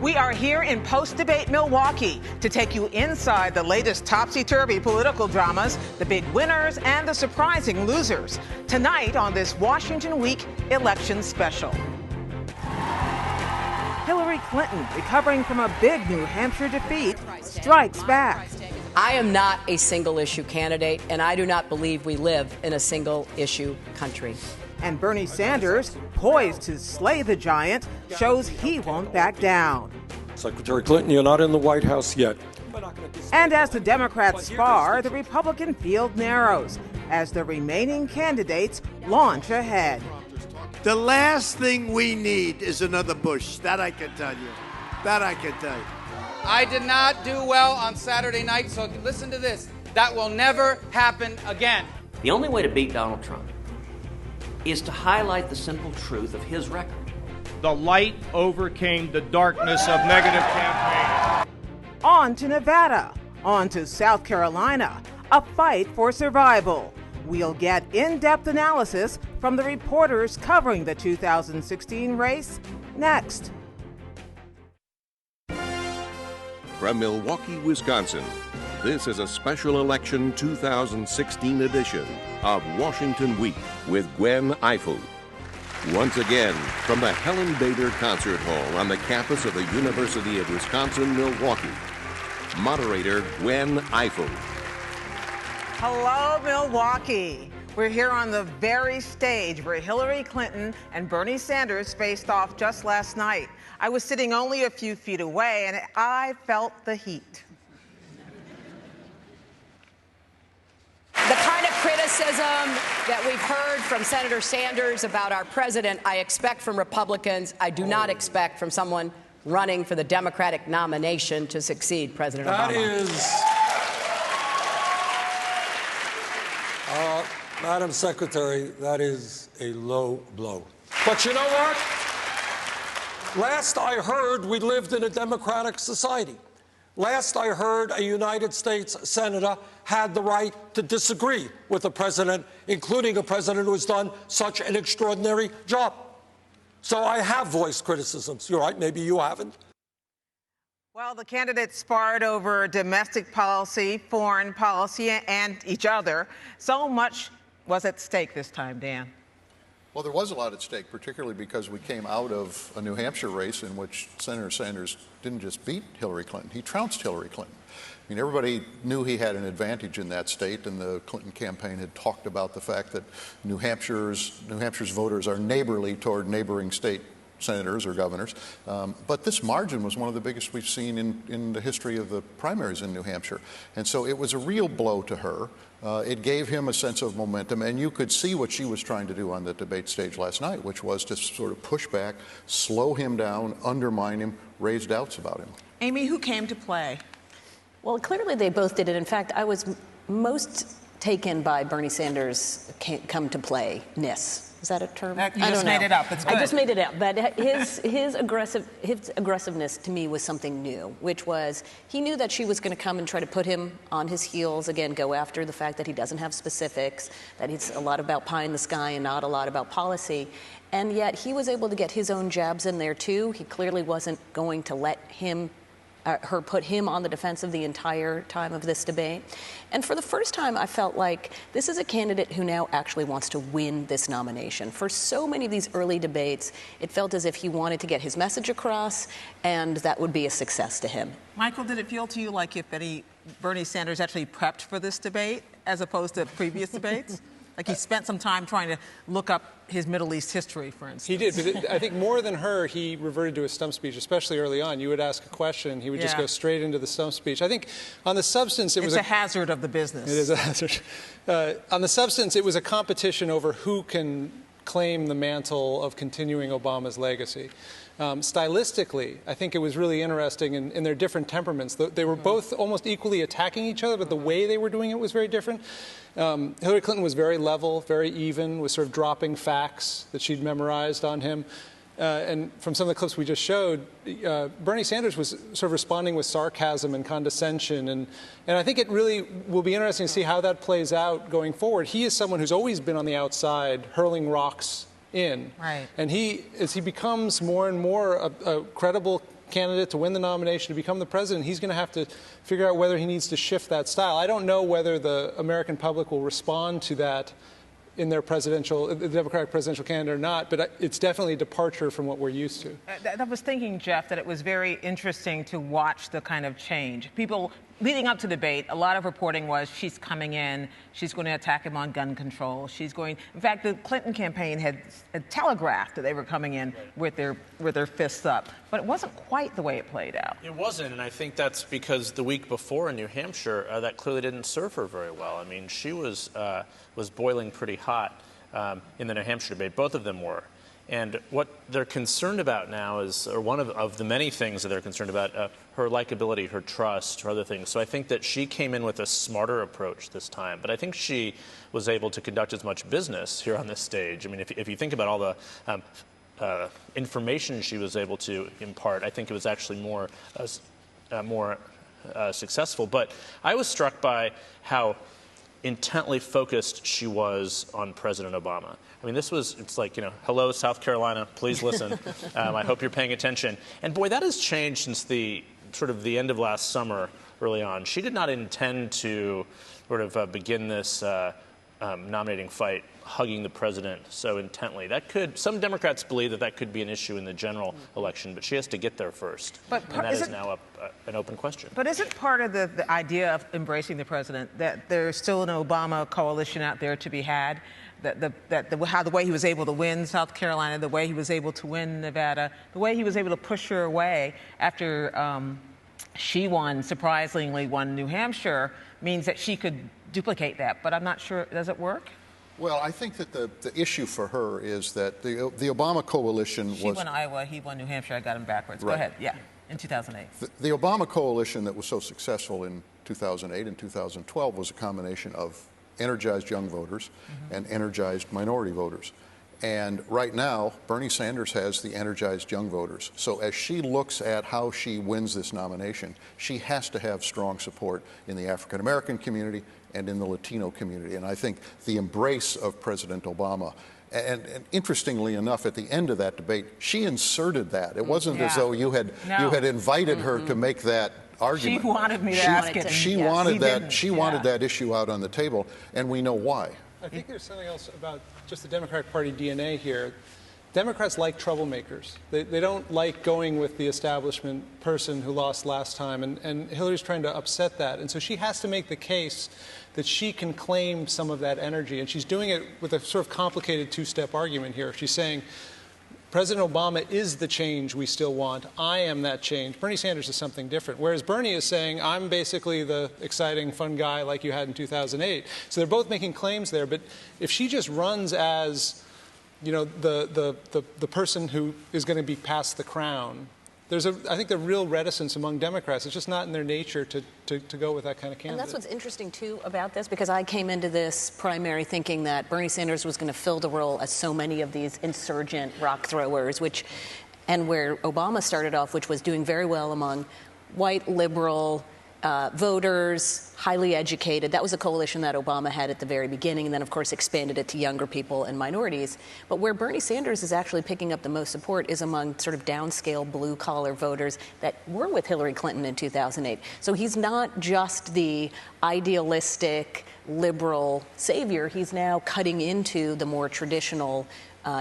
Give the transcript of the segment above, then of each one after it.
We are here in post-debate Milwaukee to take you inside the latest topsy-turvy political dramas, the big winners and the surprising losers. Tonight on this Washington Week election special. Hillary Clinton, recovering from a big New Hampshire defeat, strikes back. I am not a single-issue candidate, and I do not believe we live in a single-issue country. And Bernie Sanders, poised to slay the giant, shows he won't back down. Secretary Clinton, you're not in the White House yet. And as the Democrats spar, the Republican field narrows as the remaining candidates launch ahead. The last thing we need is another Bush. That I can tell you. That I can tell you. I did not do well on Saturday night, so listen to this. That will never happen again. The only way to beat Donald Trump is to highlight the simple truth of his record. The light overcame the darkness of negative campaigning. On to Nevada, on to South Carolina, a fight for survival. We'll get in-depth analysis from the reporters covering the 2016 race next. From Milwaukee, Wisconsin, this is a special election 2016 edition of Washington Week with Gwen Ifill. Once again, from the Helen Bader Concert Hall on the campus of the University of Wisconsin-Milwaukee, moderator Gwen Ifill. Hello, Milwaukee. We're here on the very stage where Hillary Clinton and Bernie Sanders faced off just last night. I was sitting only a few feet away, and I felt the heat. The kind of criticism that we've heard from Senator Sanders about our president, I expect from Republicans. I do not expect from someone running for the Democratic nomination to succeed President Obama. Madam Secretary, that is a low blow. But you know what? Last I heard, we lived in a democratic society. Last I heard, a United States senator had the right to disagree with the president, including a president who has done such an extraordinary job. So I have voiced criticisms. You're right, maybe you haven't. Well, the candidates sparred over domestic policy, foreign policy, and each other. So much was at stake this time, Dan. Well, there was a lot at stake, particularly because we came out of a New Hampshire race in which Senator Sanders didn't just beat Hillary Clinton, he trounced Hillary Clinton. I mean, everybody knew he had an advantage in that state, and the Clinton campaign had talked about the fact that New Hampshire's voters are neighborly toward neighboring state senators or governors. But this margin was one of the biggest we've seen in the history of the primaries in New Hampshire. And so it was a real blow to her. It gave him a sense of momentum, and you could see what she was trying to do on the debate stage last night, which was to sort of push back, slow him down, undermine him, raise doubts about him. Amy, who came to play? Well, clearly they both did it. In fact, I was most taken by Bernie Sanders' come to play-ness. Is that a term? You just made it up. It's good. I just made it up. But his aggressiveness to me was something new, which was he knew that she was going to come and try to put him on his heels, again, go after the fact that he doesn't have specifics, that it's a lot about pie in the sky and not a lot about policy. And yet he was able to get his own jabs in there, too. He clearly wasn't going to let her put him on the defensive the entire time of this debate. And for the first time, I felt like this is a candidate who now actually wants to win this nomination. For so many of these early debates, it felt as if he wanted to get his message across, and that would be a success to him. Michael, did it feel to you like if Bernie Sanders actually prepped for this debate as opposed to previous debates? Like he spent some time trying to look up his Middle East history, for instance. He did, but I think more than her, he reverted to a stump speech, especially early on. You would ask a question, he would just go straight into the stump speech. I think on the substance, it's a hazard of the business. It is a hazard. On the substance, it was a competition over who can claim the mantle of continuing Obama's legacy. Stylistically, I think it was really interesting in their different temperaments. They were both almost equally attacking each other, but the way they were doing it was very different. Hillary Clinton was very level, very even, was sort of dropping facts that she'd memorized on him. And from some of the clips we just showed, Bernie Sanders was sort of responding with sarcasm and condescension. And I think it really will be interesting to see how that plays out going forward. He is someone who's always been on the outside, hurling rocks in. Right. And as he becomes more and more a credible candidate to win the nomination to become the president, he's going to have to figure out whether he needs to shift that style. I don't know whether the American public will respond to that in their the Democratic presidential candidate or not, but it's definitely a departure from what we're used to. I was thinking, Jeff, that it was very interesting to watch the kind of change. People, leading up to the debate, a lot of reporting was she's coming in, she's going to attack him on gun control. In fact, the Clinton campaign had telegraphed that they were coming in with their fists up. But it wasn't quite the way it played out. It wasn't, and I think that's because the week before in New Hampshire, that clearly didn't serve her very well. I mean, she was boiling pretty hot in the New Hampshire debate. Both of them were. And what they're concerned about now is, or one of the many things that they're concerned about, her likability, her trust, her other things. So I think that she came in with a smarter approach this time. But I think she was able to conduct as much business here on this stage. I mean, if you think about all the information she was able to impart, I think it was actually more successful. But I was struck by how intently focused she was on President Obama. I mean, it's like, hello, South Carolina, please listen. I hope you're paying attention. And boy, that has changed since the end of last summer, early on. She did not intend to sort of begin this nominating fight hugging the president so intently. Some Democrats believe that could be an issue in the general election, but she has to get there first. And that is now an open question. But isn't part of the idea of embracing the president that there's still an Obama coalition out there to be had? The way he was able to win South Carolina, the way he was able to win Nevada, the way he was able to push her away after she surprisingly won New Hampshire, means that she could duplicate that. But I'm not sure, does it work? Well, I think that the issue for her is that the Obama coalition She won Iowa, he won New Hampshire. I got him backwards. Right. Go ahead. Yeah, in 2008. The Obama coalition that was so successful in 2008 and 2012 was a combination of energized young voters and energized minority voters. And right now, Bernie Sanders has the energized young voters. So as she looks at how she wins this nomination, she has to have strong support in the African American community and in the Latino community. And I think the embrace of President Obama, and interestingly enough, at the end of that debate, she inserted that. It wasn't as though you had invited her to make that argument. She wanted me to ask it. She wanted that issue out on the table, and we know why. I think there's something else about just the Democratic Party DNA here. Democrats like troublemakers. They don't like going with the establishment person who lost last time, and Hillary's trying to upset that. And so she has to make the case that she can claim some of that energy, and she's doing it with a sort of complicated two-step argument here. She's saying, President Obama is the change we still want. I am that change. Bernie Sanders is something different. Whereas Bernie is saying, I'm basically the exciting, fun guy like you had in 2008. So they're both making claims there. But if she just runs as, the person who is going to be passed the crown, I think the real reticence among Democrats. It's just not in their nature to go with that kind of candidate. And that's what's interesting, too, about this, because I came into this primary thinking that Bernie Sanders was going to fill the role as so many of these insurgent rock throwers, and where Obama started off, which was doing very well among white liberal voters, highly educated. That was a coalition that Obama had at the very beginning, and then, of course, expanded it to younger people and minorities. But where Bernie Sanders is actually picking up the most support is among sort of downscale blue-collar voters that were with Hillary Clinton in 2008. So he's not just the idealistic, liberal savior. He's now cutting into the more traditional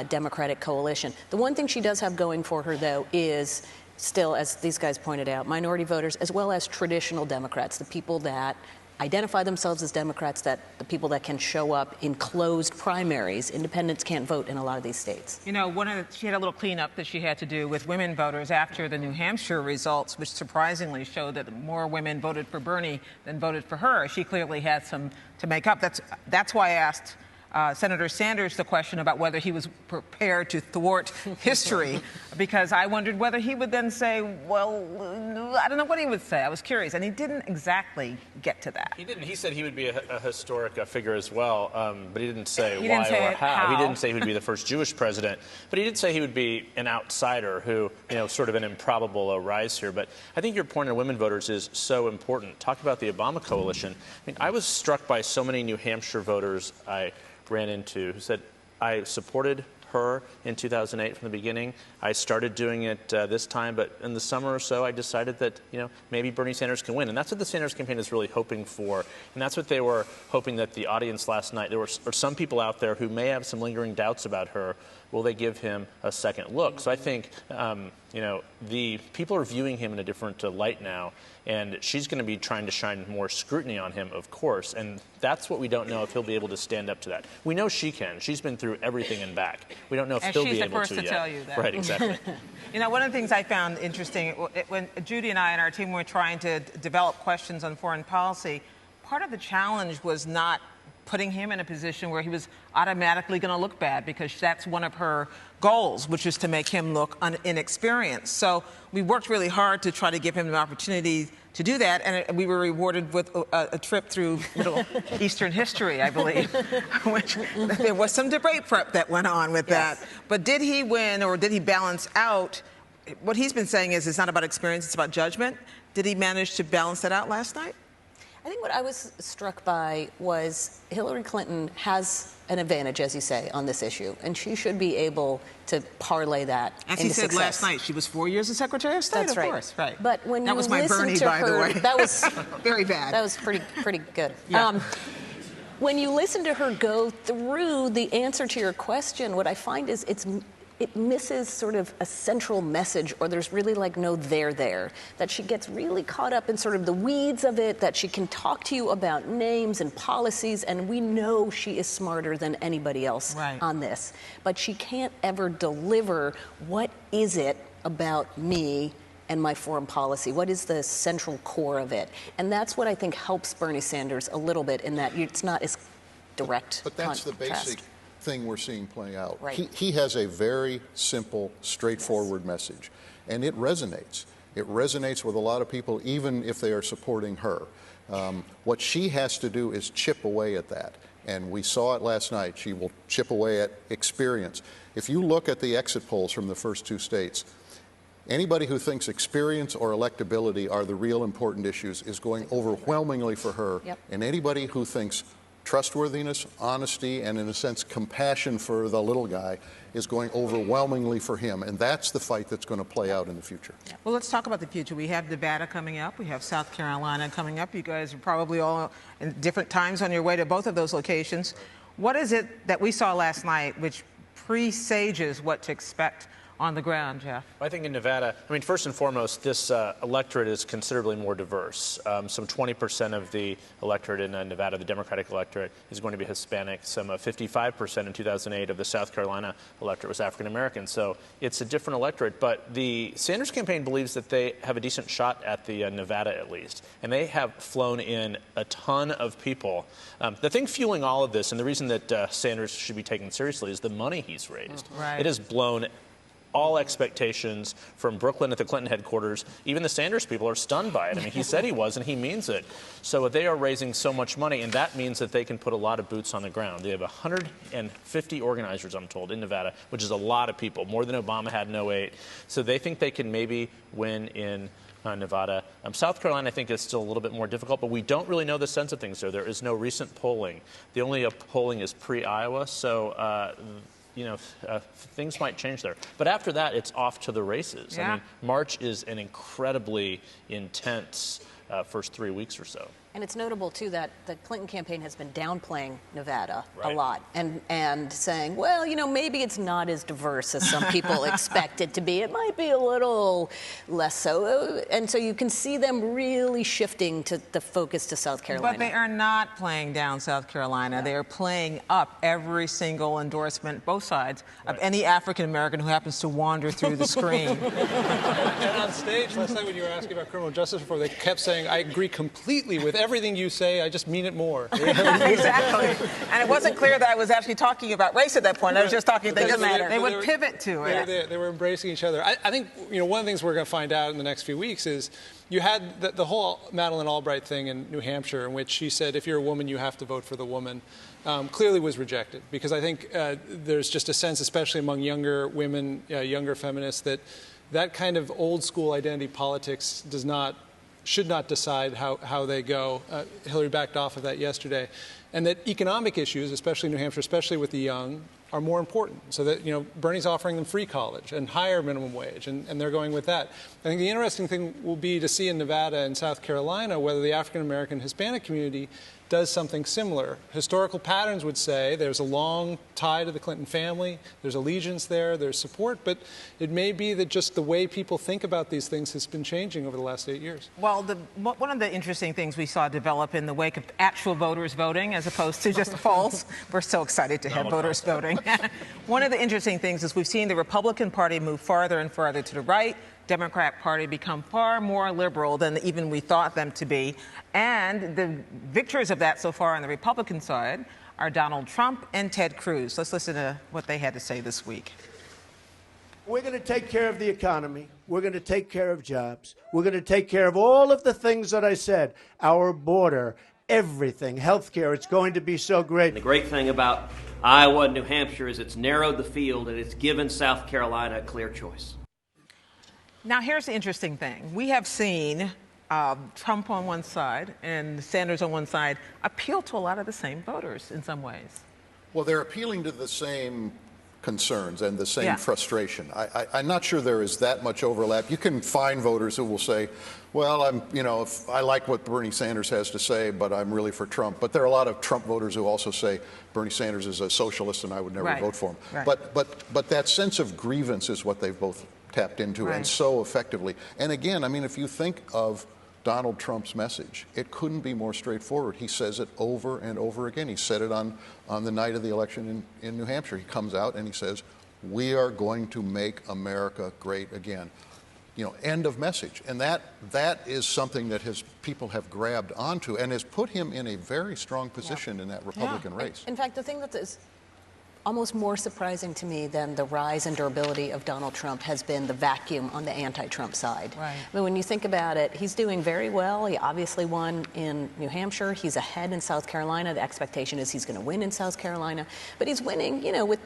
Democratic coalition. The one thing she does have going for her, though, is still, as these guys pointed out, minority voters as well as traditional Democrats, the people that identify themselves as Democrats, the people that can show up in closed primaries. Independents can't vote in a lot of these states. She had a little cleanup that she had to do with women voters after the New Hampshire results, which surprisingly showed that more women voted for Bernie than voted for her. She clearly had some to make up. That's why I asked Senator Sanders the question about whether he was prepared to thwart history, because I wondered whether he would then say, well, I don't know what he would say. I was curious, and he didn't exactly get to that. He didn't. He said he would be a historic figure as well, but he didn't say why or how. He didn't say he would be the first Jewish president, but he did say he would be an outsider who, sort of an improbable rise here. But I think your point on women voters is so important. Talk about the Obama coalition. I mean, I was struck by so many New Hampshire voters I ran into who said, I supported her in 2008 from the beginning. I started doing it this time, but in the summer or so, I decided that, maybe Bernie Sanders can win. And that's what the Sanders campaign is really hoping for. And that's what they were hoping that the audience last night, there were some people out there who may have some lingering doubts about her. Will they give him a second look? So I think, the people are viewing him in a different light now, and she's going to be trying to shine more scrutiny on him, of course, and that's what we don't know if he'll be able to stand up to that. We know she can. She's been through everything and back. We don't know if he'll be able to yet. And she's the first to tell you that. Right, exactly. One of the things I found interesting, when Judy and I and our team were trying to develop questions on foreign policy, part of the challenge was not putting him in a position where he was automatically going to look bad, because that's one of her goals, which is to make him look inexperienced. So we worked really hard to try to give him an opportunity to do that, and we were rewarded with a trip through Middle Eastern history, I believe, which there was some debate prep that went on with that. But did he win, or did he balance out? What he's been saying is it's not about experience, it's about judgment. Did he manage to balance that out last night? I think what I was struck by was Hillary Clinton has an advantage, as you say, on this issue, and she should be able to parlay that as into he said success. last night, she was 4 years as Secretary of State. That's right. Of course, right. But when that you was my listen Bernie, to by her, the way. that was very bad. That was pretty good. Yeah. When you listen to her go through the answer to your question, what I find is it misses sort of a central message, or there's really no there, that she gets really caught up in sort of the weeds of it, that she can talk to you about names and policies, and we know she is smarter than anybody else on this. But she can't ever deliver what is it about me and my foreign policy? What is the central core of it? And that's what I think helps Bernie Sanders a little bit, in that it's not as direct. But that's the basic thing we're seeing play out. Right. He has a very simple, straightforward message, and it resonates. It resonates with a lot of people, even if they are supporting her. What she has to do is chip away at that, and we saw it last night. She will chip away at experience. If you look at the exit polls from the first two states, anybody who thinks experience or electability are the real important issues is going overwhelmingly for her, and anybody who thinks trustworthiness, honesty, and in a sense compassion for the little guy is going overwhelmingly for him. And that's the fight that's going to play out in the future. Well, let's talk about the future. We have Nevada coming up. We have South Carolina coming up. You guys are probably all in different times on your way to both of those locations. What is it that we saw last night which presages what to expect on the ground, Jeff? I think in Nevada, first and foremost, this electorate is considerably more diverse. Some 20% of the electorate in Nevada, the Democratic electorate, is going to be Hispanic. Some 55% in 2008 of the South Carolina electorate was African American. So it's a different electorate. But the Sanders campaign believes that they have a decent shot at the Nevada, at least. And they have flown in a ton of people. The thing fueling all of this, and the reason that Sanders should be taken seriously, is the money he's raised. Right. It has blown all expectations from Brooklyn at the Clinton headquarters. Even the Sanders people are stunned by it. He said he was, and he means it. So they are raising so much money, and that means that they can put a lot of boots on the ground. They have 150 organizers, I'm told, in Nevada, which is a lot of people, more than Obama had in 2008. So they think they can maybe win in Nevada. South Carolina, I think, is still a little bit more difficult, but we don't really know the sense of things there. There is no recent polling. The only polling is pre-Iowa, so things might change there. But after that, it's off to the races. Yeah. March is an incredibly intense first 3 weeks or so. And it's notable, too, that the Clinton campaign has been downplaying Nevada a lot and saying, well, maybe it's not as diverse as some people expect it to be. It might be a little less so. And so you can see them really shifting to the focus to South Carolina. But they are not playing down South Carolina. They are playing up every single endorsement, both sides, of any African-American who happens to wander through the screen. And on stage last night when you were asking about criminal justice reform, they kept saying, I agree completely with everything you say, I just mean it more. Exactly. And it wasn't clear that I was actually talking about race at that point. I was just talking, they would pivot to it. They were embracing each other. I think, one of the things we're going to find out in the next few weeks is you had the whole Madeleine Albright thing in New Hampshire, in which she said, if you're a woman, you have to vote for the woman. Clearly was rejected, because I think there's just a sense, especially among younger women, younger feminists, that kind of old school identity politics should not decide how they go. Hillary backed off of that yesterday. And that economic issues, especially in New Hampshire, especially with the young, are more important. So that, Bernie's offering them free college and higher minimum wage, and they're going with that. I think the interesting thing will be to see in Nevada and South Carolina whether the African-American Hispanic community does something similar. Historical patterns would say there's a long tie to the Clinton family, there's allegiance there, there's support, but it may be that just the way people think about these things has been changing over the last 8 years. Well, one of the interesting things we saw develop in the wake of actual voters voting as opposed to just polls, we're so excited to have voters voting. One of the interesting things is we've seen the Republican Party move farther and farther to the right, Democrat Party become far more liberal than even we thought them to be. And the victors of that so far on the Republican side are Donald Trump and Ted Cruz. Let's listen to what they had to say this week. We're going to take care of the economy. We're going to take care of jobs. We're going to take care of all of the things that I said. Our border, everything, health care. It's going to be so great. The great thing about Iowa and New Hampshire is it's narrowed the field and it's given South Carolina a clear choice. Now, here's the interesting thing. We have seen Trump on one side and Sanders on one side appeal to a lot of the same voters in some ways. Well, they're appealing to the same concerns and the same frustration. I'm not sure there is that much overlap. You can find voters who will say, well, if I like what Bernie Sanders has to say, but I'm really for Trump. But there are a lot of Trump voters who also say Bernie Sanders is a socialist and I would never vote for him. Right. But that sense of grievance is what they've both tapped into and so effectively. And again, if you think of Donald Trump's message, it couldn't be more straightforward. He says it over and over again. He said it on the night of the election in New Hampshire. He comes out and he says, we are going to make America great again. End of message. And that is something that people have grabbed onto and has put him in a very strong position in that Republican race. In fact, the thing that is almost more surprising to me than the rise and durability of Donald Trump has been the vacuum on the anti-Trump side. Right. When you think about it, he's doing very well. He obviously won in New Hampshire. He's ahead in South Carolina. The expectation is he's going to win in South Carolina. But he's winning, with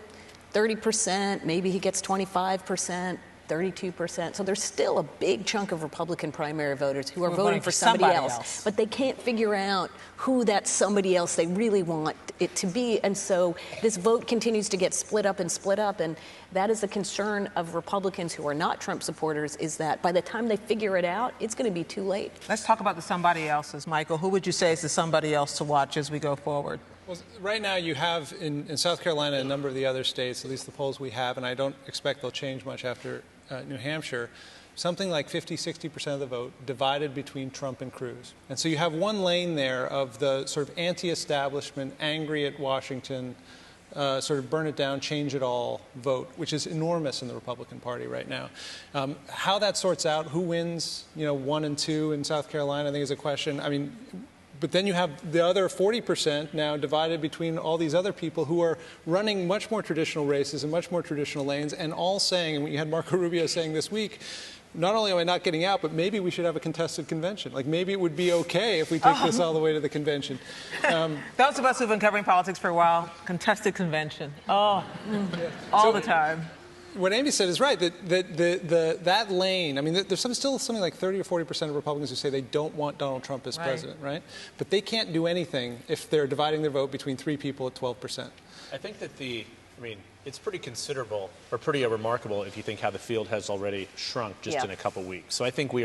30%. Maybe he gets 25%. 32%. So there's still a big chunk of Republican primary voters who are voting for somebody else. But they can't figure out who that somebody else they really want it to be. And so this vote continues to get split up. And that is the concern of Republicans who are not Trump supporters, is that by the time they figure it out, it's going to be too late. Let's talk about the somebody else's. Michael, who would you say is the somebody else to watch as we go forward? Well, right now you have in South Carolina and a number of the other states, at least the polls we have, and I don't expect they'll change much after New Hampshire, something like 50-60% of the vote divided between Trump and Cruz. And so you have one lane there of the sort of anti-establishment, angry at Washington, sort of burn it down, change it all vote, which is enormous in the Republican Party right now. How that sorts out, who wins, 1 and 2 in South Carolina, I think is a question. But then you have the other 40% now divided between all these other people who are running much more traditional races and much more traditional lanes, and all saying, and you had Marco Rubio saying this week, not only am I not getting out, but maybe we should have a contested convention. Like maybe it would be okay if we take this all the way to the convention. Those of us who've been covering politics for a while, contested convention. All the time. What Amy said is right, that lane, there's still something like 30 or 40% of Republicans who say they don't want Donald Trump as president, right? But they can't do anything if they're dividing their vote between 3 people at 12%. I think that it's pretty considerable, or pretty remarkable if you think how the field has already shrunk just in a couple weeks. So I think we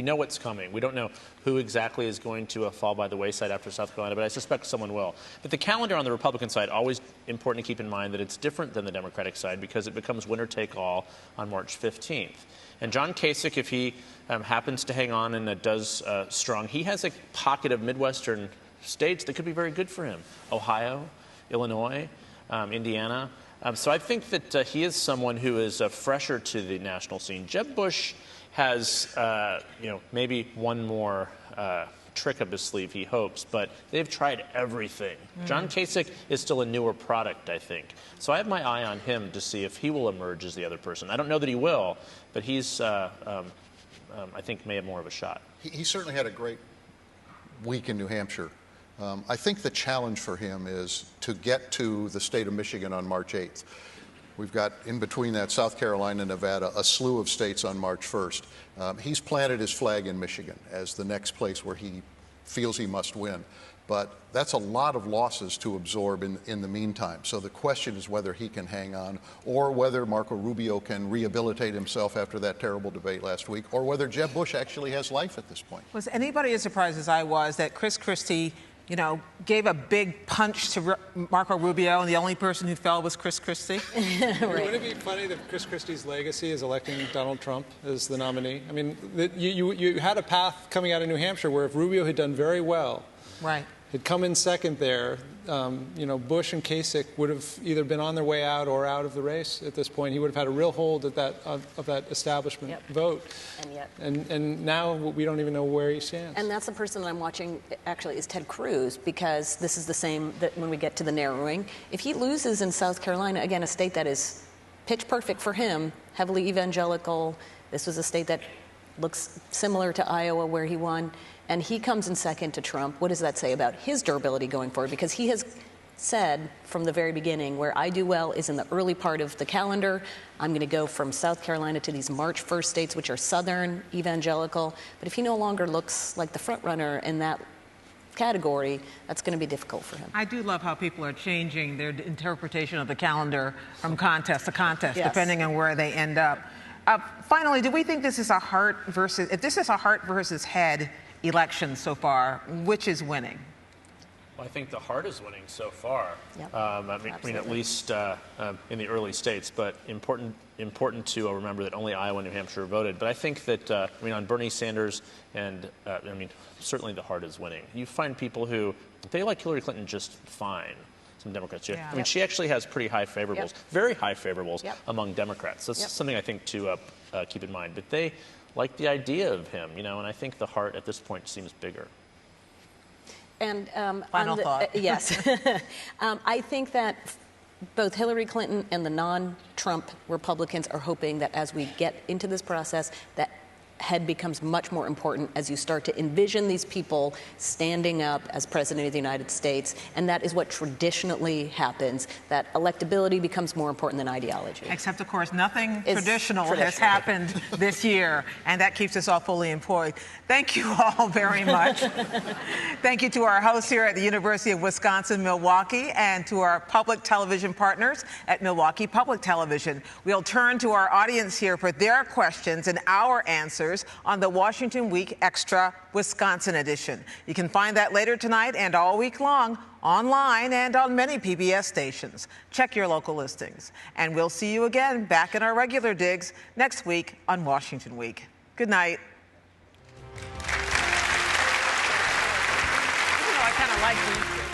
know what's coming. We don't know who exactly is going to fall by the wayside after South Carolina, but I suspect someone will. But the calendar on the Republican side, always important to keep in mind that it's different than the Democratic side because it becomes winner-take-all on March 15th. And John Kasich, if he happens to hang on and does strong, he has a pocket of Midwestern states that could be very good for him. Ohio, Illinois, Indiana. So I think that he is someone who is fresher to the national scene. Jeb Bush has, maybe one more trick up his sleeve, he hopes, but they've tried everything. John Kasich is still a newer product, I think. So I have my eye on him to see if he will emerge as the other person. I don't know that he will, but he's, I think, may have more of a shot. He certainly had a great week in New Hampshire. I think the challenge for him is to get to the state of Michigan on March 8th. We've got, in between that, South Carolina and Nevada, a slew of states on March 1st. He's planted his flag in Michigan as the next place where he feels he must win. But that's a lot of losses to absorb in the meantime. So the question is whether he can hang on, or whether Marco Rubio can rehabilitate himself after that terrible debate last week, or whether Jeb Bush actually has life at this point. Was anybody as surprised as I was that Chris Christie, gave a big punch to Marco Rubio, and the only person who fell was Chris Christie? Right. Wouldn't it be funny that Chris Christie's legacy is electing Donald Trump as the nominee? I mean, you had a path coming out of New Hampshire where if Rubio had done very well, right, had come in second there, Bush and Kasich would have either been on their way out or out of the race at this point. He would have had a real hold at of that establishment vote. And now we don't even know where he stands. And that's the person that I'm watching, actually, is Ted Cruz, because this is the same that when we get to the narrowing. If he loses in South Carolina, again, a state that is pitch perfect for him, heavily evangelical, this was a state that looks similar to Iowa where he won, and he comes in second to Trump. What does that say about his durability going forward? Because he has said from the very beginning, where I do well is in the early part of the calendar. I'm going to go from South Carolina to these March 1st states, which are Southern evangelical. But if he no longer looks like the front runner in that category, that's going to be difficult for him. I do love how people are changing their interpretation of the calendar from contest to contest, depending on where they end up. Finally, do we think this is if this is a heart versus head election so far, which is winning? Well, I think the heart is winning so far. Yep. I mean, at least in the early states, but important to remember that only Iowa and New Hampshire voted. But I think that, on Bernie Sanders and, certainly the heart is winning. You find people who, they like Hillary Clinton just fine. Some Democrats. Yeah. I mean, she actually has pretty high favorables, very high favorables among Democrats. That's something I think to keep in mind. But they like the idea of him, and I think the heart at this point seems bigger. And final thought. Yes. I think that both Hillary Clinton and the non-Trump Republicans are hoping that as we get into this process, that head becomes much more important as you start to envision these people standing up as president of the United States. And that is what traditionally happens, that electability becomes more important than ideology. Except, of course, nothing traditional has happened this year, and that keeps us all fully employed. Thank you all very much. Thank you to our hosts here at the University of Wisconsin-Milwaukee and to our public television partners at Milwaukee Public Television. We'll turn to our audience here for their questions and our answers on the Washington Week Extra Wisconsin edition. You can find that later tonight and all week long online and on many PBS stations. Check your local listings. And we'll see you again back in our regular digs next week on Washington Week. Good night. I kind of like these.